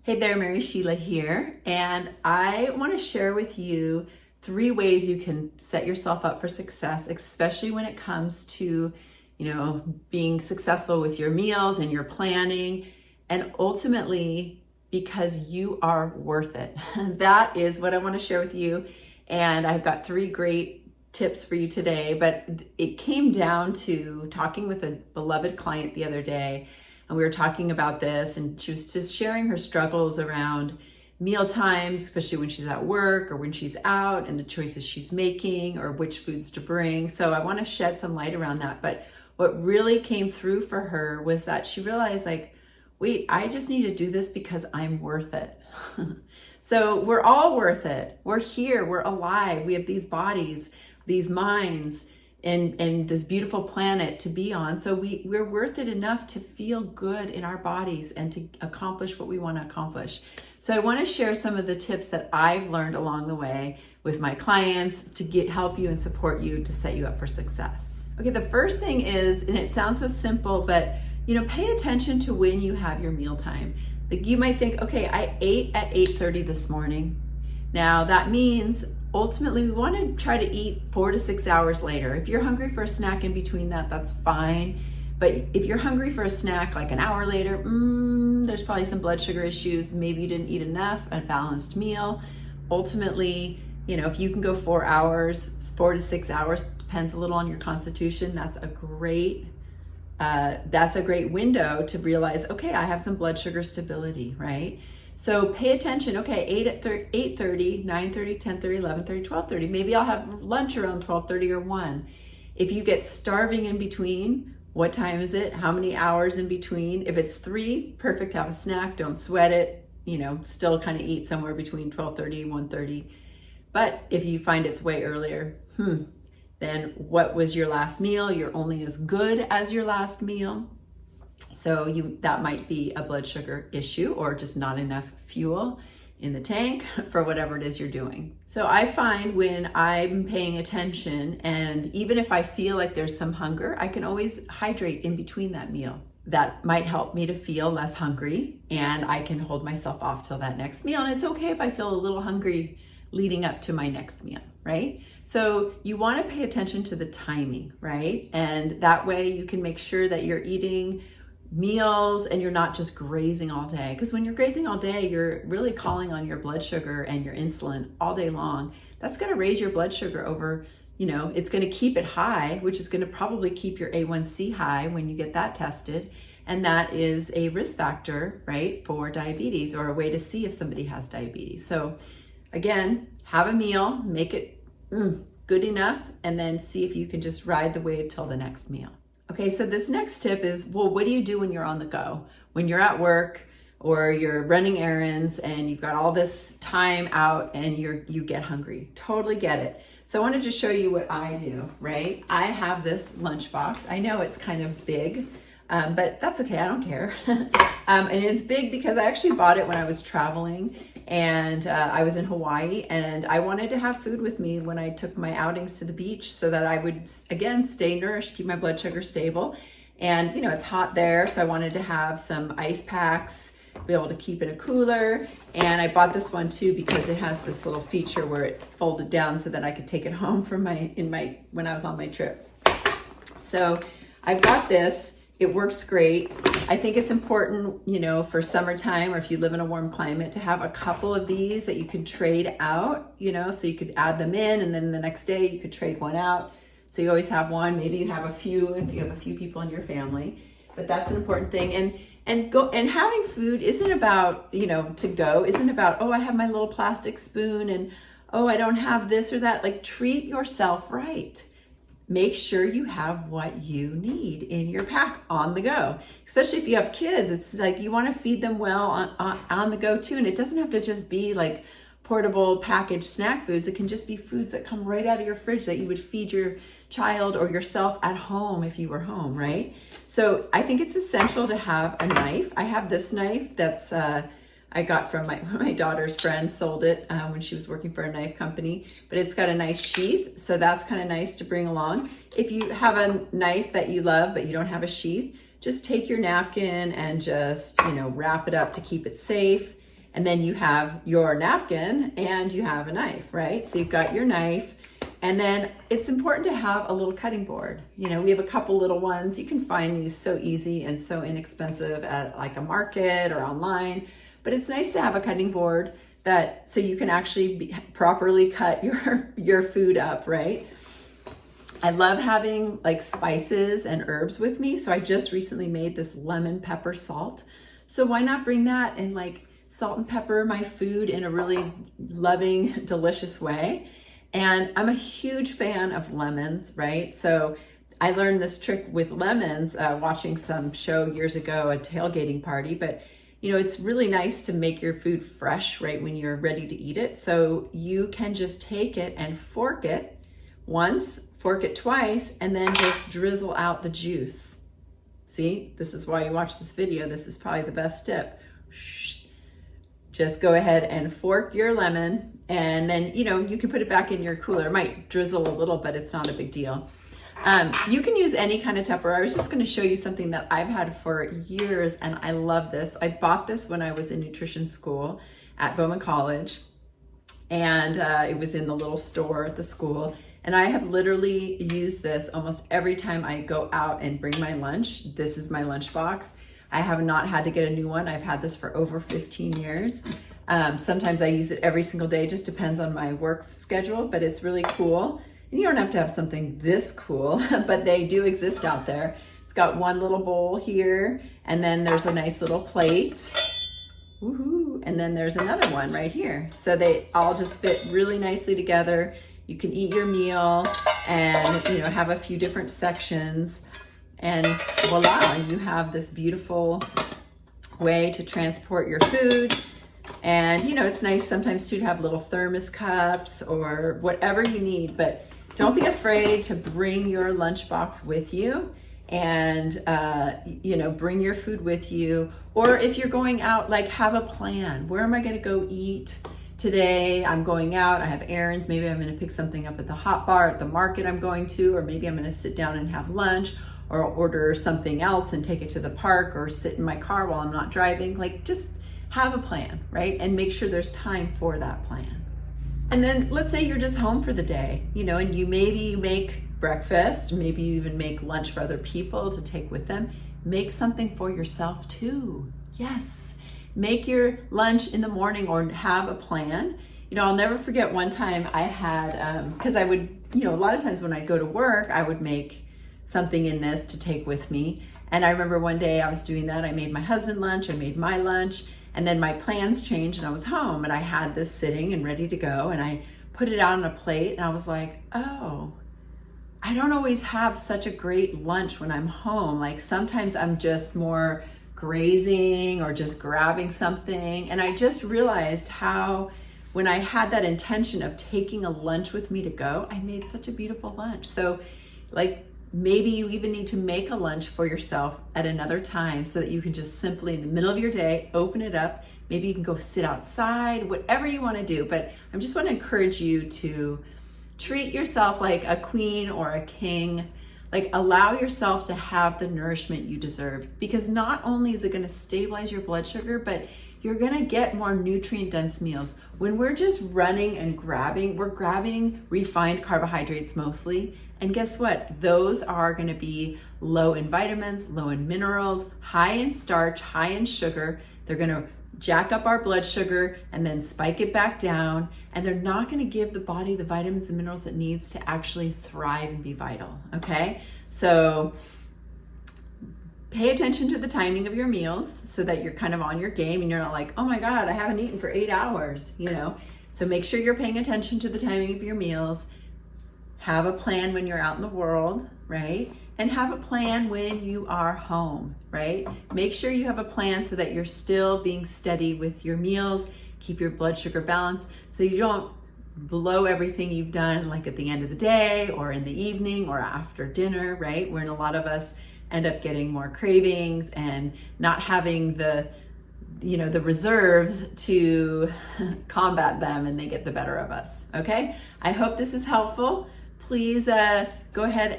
Hey there, Mary Sheila here, and I want to share with you 3 ways you can set yourself up for success, especially when it comes to, being successful with your meals and your planning, and ultimately because you are worth it. That is what I want to share with you, and I've got 3 great tips for you today, but it came down to talking with a beloved client the other day. And we were talking about this, and she was just sharing her struggles around meal times, especially when she's at work or when she's out, and the choices she's making or which foods to bring. So I want to shed some light around that. But what really came through for her was that she realized, wait, I just need to do this because I'm worth it. So we're all worth it. We're here, we're alive. We have these bodies, these minds, and this beautiful planet to be on. So we're worth it enough to feel good in our bodies and to accomplish what we want to accomplish. So I want to share some of the tips that I've learned along the way with my clients to help you and support you to set you up for success. Okay, the first thing is, and it sounds so simple, but pay attention to when you have your mealtime. Like you might think, okay, I ate at 8:30 this morning. Now that means ultimately we want to try to eat 4 to 6 hours later. If you're hungry for a snack in between that, that's fine. But if you're hungry for a snack like an hour later, there's probably some blood sugar issues. Maybe you didn't eat enough, a balanced meal. Ultimately, if you can go 4 hours, 4 to 6 hours, depends a little on your constitution. That's a great window to realize, okay, I have some blood sugar stability, right? So pay attention. Okay, 8:30, 9:30, 10:30, 11:30, 12:30. Maybe I'll have lunch around 12:30 or 1. If you get starving in between, what time is it? How many hours in between? If it's 3, perfect, have a snack, don't sweat it. Still kind of eat somewhere between 12:30 and 1:30. But if you find it's way earlier, then what was your last meal? You're only as good as your last meal. So that might be a blood sugar issue or just not enough fuel in the tank for whatever it is you're doing. So I find when I'm paying attention, and even if I feel like there's some hunger, I can always hydrate in between that meal. That might help me to feel less hungry, and I can hold myself off till that next meal. And it's okay if I feel a little hungry leading up to my next meal, right? So you want to pay attention to the timing, right? And that way you can make sure that you're eating meals and you're not just grazing all day. Because when you're grazing all day, you're really calling on your blood sugar and your insulin all day long. That's going to raise your blood sugar over, it's going to keep it high, which is going to probably keep your A1C high when you get that tested. And that is a risk factor, right, for diabetes, or a way to see if somebody has diabetes. So again, have a meal, make it good enough, and then see if you can just ride the wave till the next meal. Okay, so this next tip is, what do you do when you're on the go? When you're at work or you're running errands and you've got all this time out and you get hungry. Totally get it. So I wanted to show you what I do, right? I have this lunchbox. I know it's kind of big, but that's okay, I don't care. And it's big because I actually bought it when I was traveling, and I was in Hawaii, and I wanted to have food with me when I took my outings to the beach so that I would, again, stay nourished, keep my blood sugar stable. And it's hot there, so I wanted to have some ice packs, be able to keep in a cooler. And I bought this one too because it has this little feature where it folded down so that I could take it home when I was on my trip. So I've got this. It works great. I think it's important, for summertime, or if you live in a warm climate, to have a couple of these that you can trade out, so you could add them in, and then the next day you could trade one out. So you always have one. Maybe you have a few if you have a few people in your family. But that's an important thing. And having food isn't about, isn't about, oh, I have my little plastic spoon, and oh, I don't have this or that. Like, treat yourself right. Make sure you have what you need in your pack on the go. Especially if you have kids, it's like you want to feed them well on the go too. And it doesn't have to just be like portable packaged snack foods. It can just be foods that come right out of your fridge that you would feed your child or yourself at home if you were home, right? So I think it's essential to have a knife. I have this knife that's I got from my daughter's friend, sold it when she was working for a knife company, but it's got a nice sheath, so that's kind of nice to bring along. If you have a knife that you love but you don't have a sheath, just take your napkin and just, wrap it up to keep it safe. And then you have your napkin and you have a knife, right? So you've got your knife. And then it's important to have a little cutting board. You know, we have a couple little ones. You can find these so easy and so inexpensive at like a market or online. But it's nice to have a cutting board that so you can actually properly cut your food up, right? I love having like spices and herbs with me. So I just recently made this lemon pepper salt. So why not bring that and like salt and pepper my food in a really loving, delicious way. And I'm a huge fan of lemons, right? So I learned this trick with lemons watching some show years ago, a tailgating party. But you know, it's really nice to make your food fresh right when you're ready to eat it. So you can just take it and fork it once, fork it twice, and then just drizzle out the juice. See, this is why you watch this video. This is probably the best tip. Just go ahead and fork your lemon, and then, you know, you can put it back in your cooler. It might drizzle a little, but it's not a big deal. You can use any kind of Tupperware. I was just going to show you something that I've had for years, and I love this. I bought this when I was in nutrition school at Bowman College, and it was in the little store at the school. And I have literally used this almost every time I go out and bring my lunch. This is my lunch box. I have not had to get a new one. I've had this for over 15 years. Sometimes I use it every single day, just depends on my work schedule, but it's really cool. And you don't have to have something this cool, but they do exist out there. It's got one little bowl here, and then there's a nice little plate. Woohoo! And then there's another one right here. So they all just fit really nicely together. You can eat your meal and, you know, have a few different sections. And voila, you have this beautiful way to transport your food. And, you know, it's nice sometimes too to have little thermos cups or whatever you need, but don't be afraid to bring your lunchbox with you and, you know, bring your food with you. Or if you're going out, like have a plan. Where am I going to go eat today? I'm going out, I have errands. Maybe I'm going to pick something up at the hot bar at the market I'm going to, or maybe I'm going to sit down and have lunch, or order something else and take it to the park, or sit in my car while I'm not driving. Like, just have a plan, right? And make sure there's time for that plan. And then let's say you're just home for the day, you know, and you maybe make breakfast, maybe you even make lunch for other people to take with them. Make something for yourself too. Yes, make your lunch in the morning or have a plan. You know, I'll never forget one time I had, because I would, you know, a lot of times when I'd go to work, I would make something in this to take with me. And I remember one day I was doing that. I made my husband lunch, I made my lunch, and then my plans changed and I was home and I had this sitting and ready to go, and I put it out on a plate and I was like, oh, I don't always have such a great lunch when I'm home. Like sometimes I'm just more grazing or just grabbing something. And I just realized how when I had that intention of taking a lunch with me to go, I made such a beautiful lunch. So like, maybe you even need to make a lunch for yourself at another time so that you can just simply in the middle of your day, open it up. Maybe you can go sit outside, whatever you want to do. But I just want to encourage you to treat yourself like a queen or a king. Like allow yourself to have the nourishment you deserve, because not only is it going to stabilize your blood sugar, but you're going to get more nutrient dense meals. When we're just running and grabbing, we're grabbing refined carbohydrates mostly. And guess what? Those are going to be low in vitamins, low in minerals, high in starch, high in sugar. They're going to jack up our blood sugar and then spike it back down. And they're not going to give the body the vitamins and minerals it needs to actually thrive and be vital. Okay? So pay attention to the timing of your meals so that you're kind of on your game and you're not like, oh my God, I haven't eaten for 8 hours, you know? So make sure you're paying attention to the timing of your meals. Have a plan when you're out in the world, right? And have a plan when you are home, right? Make sure you have a plan so that you're still being steady with your meals. Keep your blood sugar balanced so you don't blow everything you've done like at the end of the day or in the evening or after dinner, right? When a lot of us end up getting more cravings and not having the, you know, the reserves to combat them, and they get the better of us, okay? I hope this is helpful. Please go ahead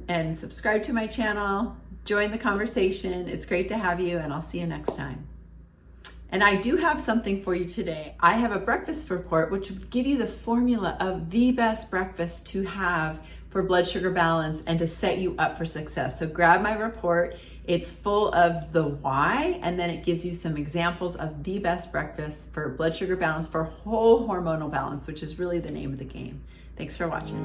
and subscribe to my channel, join the conversation. It's great to have you, and I'll see you next time. And I do have something for you today. I have a breakfast report which would give you the formula of the best breakfast to have for blood sugar balance and to set you up for success. So grab my report. It's full of the why, and then it gives you some examples of the best breakfast for blood sugar balance, for whole hormonal balance, which is really the name of the game. Thanks for watching.